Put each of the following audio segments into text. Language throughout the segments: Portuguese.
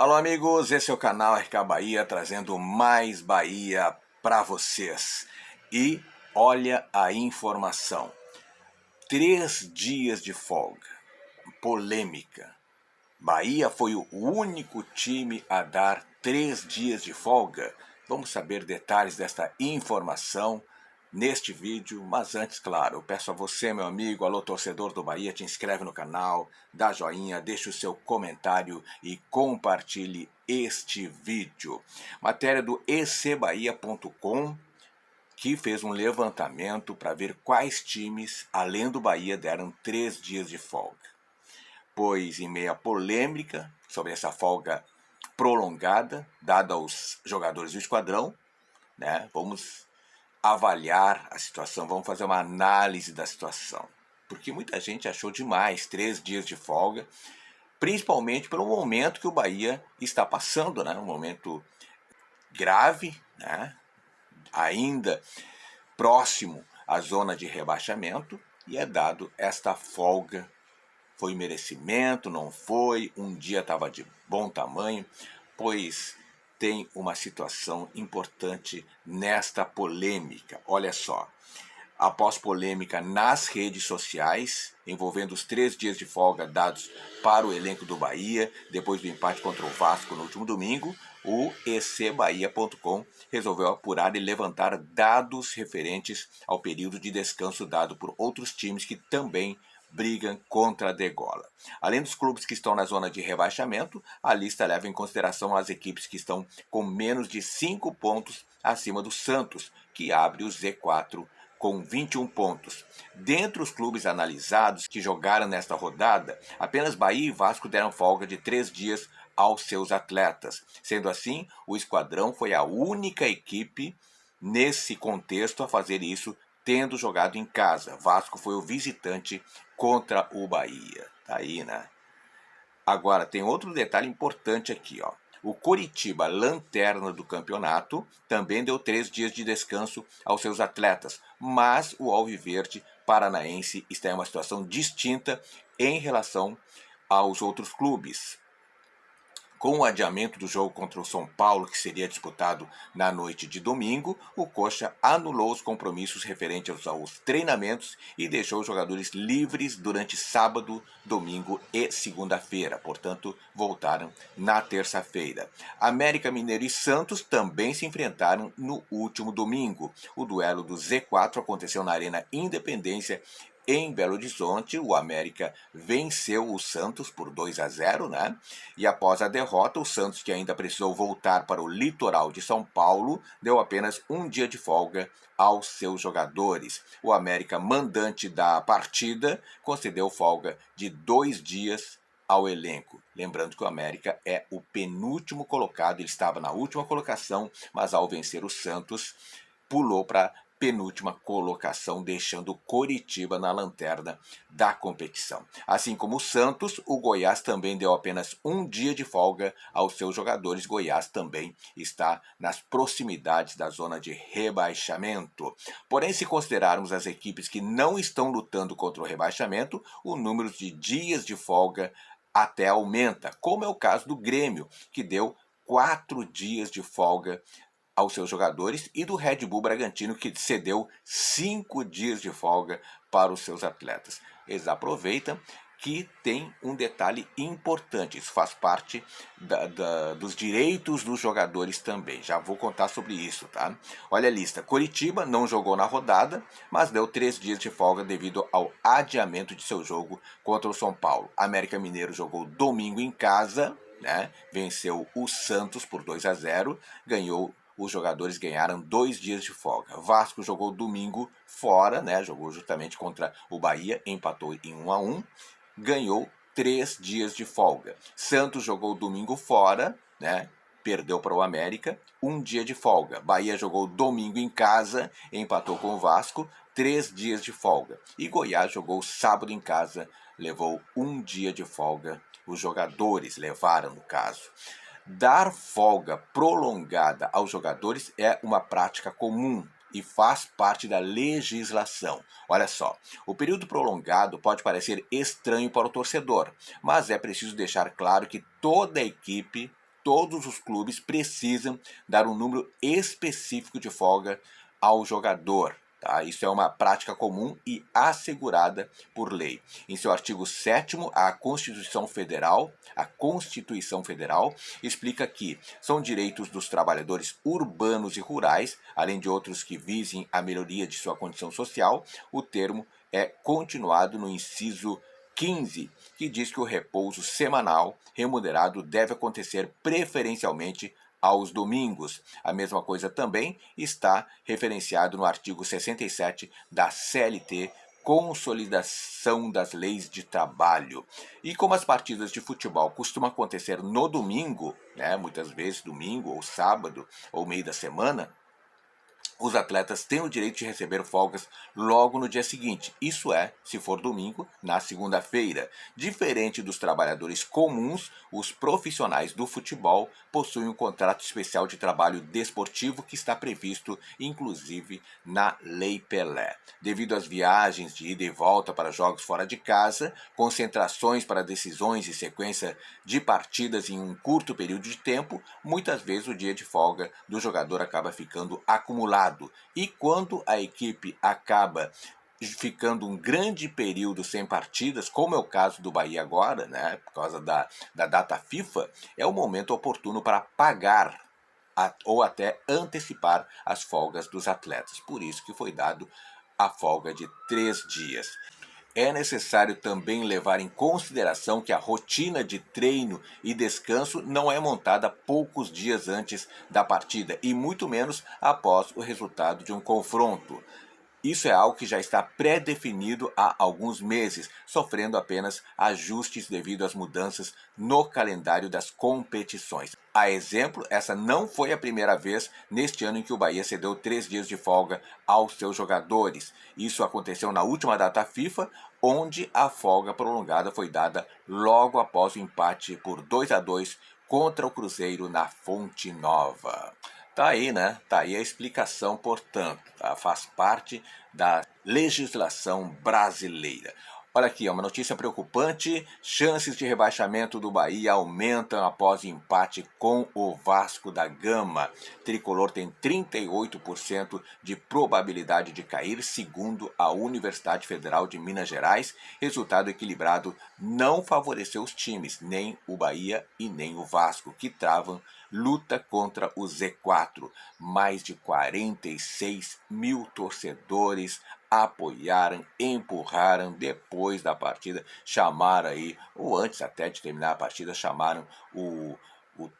Alô amigos, esse é o canal RK Bahia trazendo mais Bahia para vocês. E olha a informação, 3 dias de folga, polêmica. Bahia foi o único time a dar 3 dias de folga. Vamos saber detalhes desta informação neste vídeo, mas antes, claro, eu peço a você, meu amigo, alô torcedor do Bahia, te inscreve no canal, dá joinha, deixa o seu comentário e compartilhe este vídeo. Matéria do ecbahia.com, que fez um levantamento para ver quais times, além do Bahia, deram 3 dias de folga. Pois, em meio à polêmica sobre essa folga prolongada, dada aos jogadores do esquadrão, né, vamos avaliar a situação, vamos fazer uma análise da situação. Porque muita gente achou demais 3 dias de folga, principalmente pelo momento que o Bahia está passando, né? Um momento grave, né? Ainda próximo à zona de rebaixamento, e é dado esta folga. Foi merecimento, não foi? Um dia estava de bom tamanho, pois tem uma situação importante nesta polêmica. Olha só, após polêmica nas redes sociais, envolvendo os 3 dias de folga dados para o elenco do Bahia, depois do empate contra o Vasco no último domingo, o ecbahia.com resolveu apurar e levantar dados referentes ao período de descanso dado por outros times que também brigam contra a degola. Além dos clubes que estão na zona de rebaixamento, a lista leva em consideração as equipes que estão com menos de 5 pontos acima do Santos, que abre o Z4 com 21 pontos. Dentre os clubes analisados que jogaram nesta rodada, apenas Bahia e Vasco deram folga de 3 dias aos seus atletas. Sendo assim, o Esquadrão foi a única equipe nesse contexto a fazer isso, tendo jogado em casa. Vasco foi o visitante contra o Bahia. Tá aí, né? Agora, tem outro detalhe importante aqui, ó. O Coritiba, lanterna do campeonato, também deu 3 dias de descanso aos seus atletas, mas o Alviverde Paranaense está em uma situação distinta em relação aos outros clubes. Com o adiamento do jogo contra o São Paulo, que seria disputado na noite de domingo, o Coxa anulou os compromissos referentes aos treinamentos e deixou os jogadores livres durante sábado, domingo e segunda-feira. Portanto, voltaram na terça-feira. América Mineiro e Santos também se enfrentaram no último domingo. O duelo do Z4 aconteceu na Arena Independência, em Belo Horizonte. O América venceu o Santos por 2-0, né? E após a derrota, o Santos, que ainda precisou voltar para o litoral de São Paulo, deu apenas um dia de folga aos seus jogadores. O América, mandante da partida, concedeu folga de 2 dias ao elenco. Lembrando que o América é o penúltimo colocado, ele estava na última colocação, mas ao vencer o Santos, pulou para penúltima colocação, deixando o Coritiba na lanterna da competição. Assim como o Santos, o Goiás também deu apenas um dia de folga aos seus jogadores. Goiás também está nas proximidades da zona de rebaixamento. Porém, se considerarmos as equipes que não estão lutando contra o rebaixamento, o número de dias de folga até aumenta, como é o caso do Grêmio, que deu 4 dias de folga aos seus jogadores, e do Red Bull Bragantino, que cedeu 5 dias de folga para os seus atletas. Eles aproveitam que tem um detalhe importante, isso faz parte dos direitos dos jogadores também. Já vou contar sobre isso, tá? Olha a lista. Coritiba não jogou na rodada, mas deu 3 dias de folga devido ao adiamento de seu jogo contra o São Paulo. América Mineiro jogou domingo em casa, né? Venceu o Santos por 2-0, os jogadores ganharam 2 dias de folga. Vasco jogou domingo fora, né? Jogou justamente contra o Bahia, empatou em 1-1, ganhou 3 dias de folga. Santos jogou domingo fora, né? Perdeu para o América, 1 dia de folga. Bahia jogou domingo em casa, empatou com o Vasco, 3 dias de folga. E Goiás jogou sábado em casa, levou 1 dia de folga. Os jogadores levaram, no caso. Dar folga prolongada aos jogadores é uma prática comum e faz parte da legislação. Olha só, o período prolongado pode parecer estranho para o torcedor, mas é preciso deixar claro que toda equipe todos os clubes precisam dar um número específico de folga ao jogador. Tá? Isso é uma prática comum e assegurada por lei. Em seu artigo 7º, a Constituição Federal explica que são direitos dos trabalhadores urbanos e rurais, além de outros que visem a melhoria de sua condição social. O termo é continuado no inciso 15, que diz que o repouso semanal remunerado deve acontecer preferencialmente aos domingos. A mesma coisa também está referenciado no artigo 67 da CLT, Consolidação das Leis de Trabalho. E como as partidas de futebol costumam acontecer no domingo, né, muitas vezes domingo ou sábado ou meio da semana, os atletas têm o direito de receber folgas logo no dia seguinte, isso é, se for domingo, na segunda-feira. Diferente dos trabalhadores comuns, os profissionais do futebol possuem um contrato especial de trabalho desportivo que está previsto, inclusive, na Lei Pelé. Devido às viagens de ida e volta para jogos fora de casa, concentrações para decisões e sequência de partidas em um curto período de tempo, muitas vezes o dia de folga do jogador acaba ficando acumulado. E quando a equipe acaba ficando um grande período sem partidas, como é o caso do Bahia agora, né, por causa da data FIFA, é o momento oportuno para pagar ou até antecipar as folgas dos atletas. Por isso que foi dado a folga de 3 dias. É necessário também levar em consideração que a rotina de treino e descanso não é montada poucos dias antes da partida e muito menos após o resultado de um confronto. Isso é algo que já está pré-definido há alguns meses, sofrendo apenas ajustes devido às mudanças no calendário das competições. A exemplo, essa não foi a primeira vez neste ano em que o Bahia cedeu 3 dias de folga aos seus jogadores. Isso aconteceu na última data FIFA, onde a folga prolongada foi dada logo após o empate por 2-2 contra o Cruzeiro na Fonte Nova. Tá aí, né? Tá aí a explicação, portanto, tá? Faz parte da legislação brasileira. Olha aqui, uma notícia preocupante: chances de rebaixamento do Bahia aumentam após empate com o Vasco da Gama. Tricolor tem 38% de probabilidade de cair, segundo a Universidade Federal de Minas Gerais. Resultado equilibrado não favoreceu os times, nem o Bahia e nem o Vasco, que travam luta contra o Z4. Mais de 46 mil torcedores apoiaram, empurraram depois da partida, chamaram aí, ou antes até de terminar a partida, chamaram o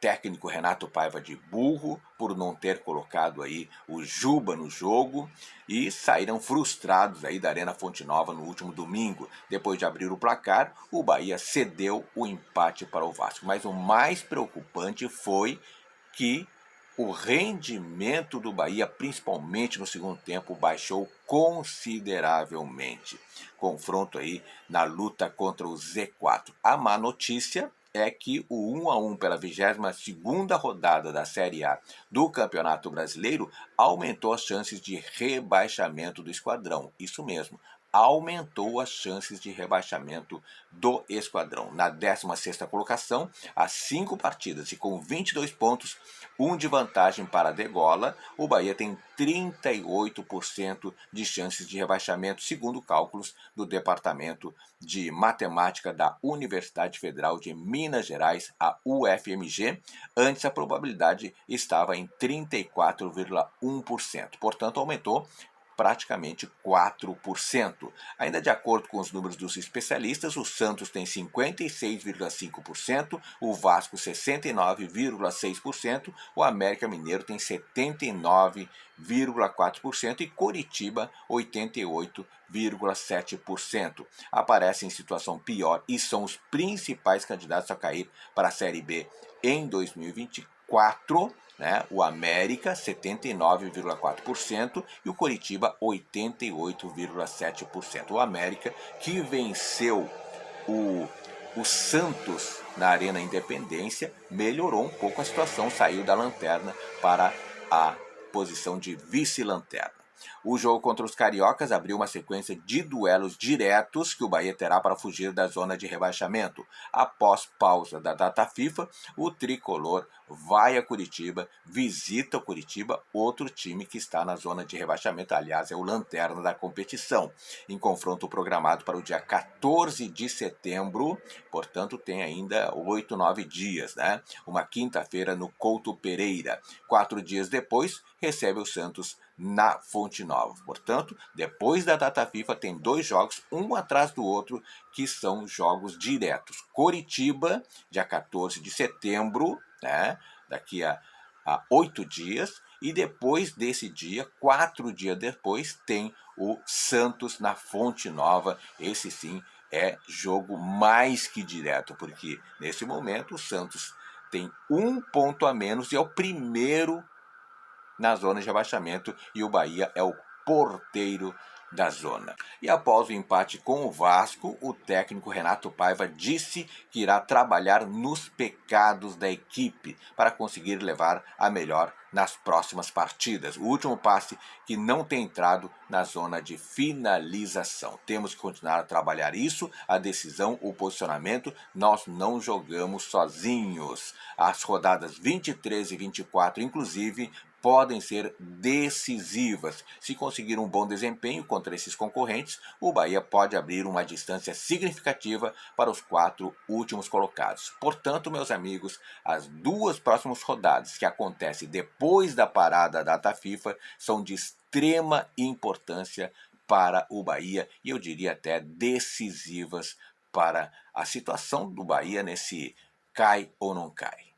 técnico Renato Paiva de burro por não ter colocado aí o Juba no jogo e saíram frustrados aí da Arena Fonte Nova no último domingo. Depois de abrir o placar, o Bahia cedeu o empate para o Vasco. Mas o mais preocupante foi que o rendimento do Bahia, principalmente no segundo tempo, baixou consideravelmente. Confronto aí na luta contra o Z4. A má notícia é que o 1-1 pela 22ª rodada da Série A do Campeonato Brasileiro aumentou as chances de rebaixamento do esquadrão. Isso mesmo, aumentou as chances de rebaixamento do esquadrão. Na 16ª colocação, às 5 partidas e com 22 pontos, 1 de vantagem para a Degola, o Bahia tem 38% de chances de rebaixamento, segundo cálculos do Departamento de Matemática da Universidade Federal de Minas Gerais, a UFMG. Antes, a probabilidade estava em 34,1%. Portanto, aumentou praticamente 4%. Ainda de acordo com os números dos especialistas, o Santos tem 56,5%, o Vasco 69,6%, o América Mineiro tem 79,4% e Coritiba 88,7%. Aparecem em situação pior e são os principais candidatos a cair para a Série B em 2024, né? O América 79,4% e o Coritiba 88,7%. O América que venceu o Santos na Arena Independência melhorou um pouco a situação, saiu da lanterna para a posição de vice-lanterna. O jogo contra os cariocas abriu uma sequência de duelos diretos que o Bahia terá para fugir da zona de rebaixamento. Após pausa da data FIFA, o tricolor vai a Curitiba, visita o Curitiba, outro time que está na zona de rebaixamento, aliás, é o lanterna da competição, em confronto programado para o dia 14 de setembro, portanto tem ainda 8, 9 dias, né? Uma quinta-feira no Couto Pereira. 4 dias depois, recebe o Santos na Fonte Nova. Portanto, depois da data FIFA, tem 2 jogos, um atrás do outro, que são jogos diretos. Coritiba, dia 14 de setembro, né? Daqui a 8 dias, e depois desse dia, 4 dias depois, tem o Santos na Fonte Nova. Esse sim é jogo mais que direto, porque nesse momento o Santos tem 1 ponto a menos e é o primeiro na zona de rebaixamento, e o Bahia é o porteiro da zona. E após o empate com o Vasco, o técnico Renato Paiva disse que irá trabalhar nos pecados da equipe para conseguir levar a melhor nas próximas partidas. O último passe que não tem entrado na zona de finalização. Temos que continuar a trabalhar isso, a decisão, o posicionamento. Nós não jogamos sozinhos. As rodadas 23 e 24, inclusive, podem ser decisivas. Se conseguir um bom desempenho contra esses concorrentes, o Bahia pode abrir uma distância significativa para os 4 últimos colocados. Portanto, meus amigos, as 2 próximas rodadas que acontecem depois da parada da data FIFA são de extrema importância para o Bahia e eu diria até decisivas para a situação do Bahia nesse cai ou não cai.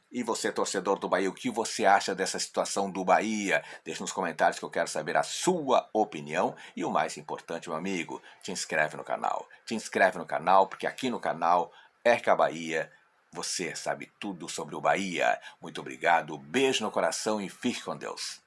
E você, torcedor do Bahia, o que você acha dessa situação do Bahia? Deixe nos comentários que eu quero saber a sua opinião. E o mais importante, meu amigo, te inscreve no canal. Te inscreve no canal, porque aqui no canal RK Bahia você sabe tudo sobre o Bahia. Muito obrigado, beijo no coração e fique com Deus.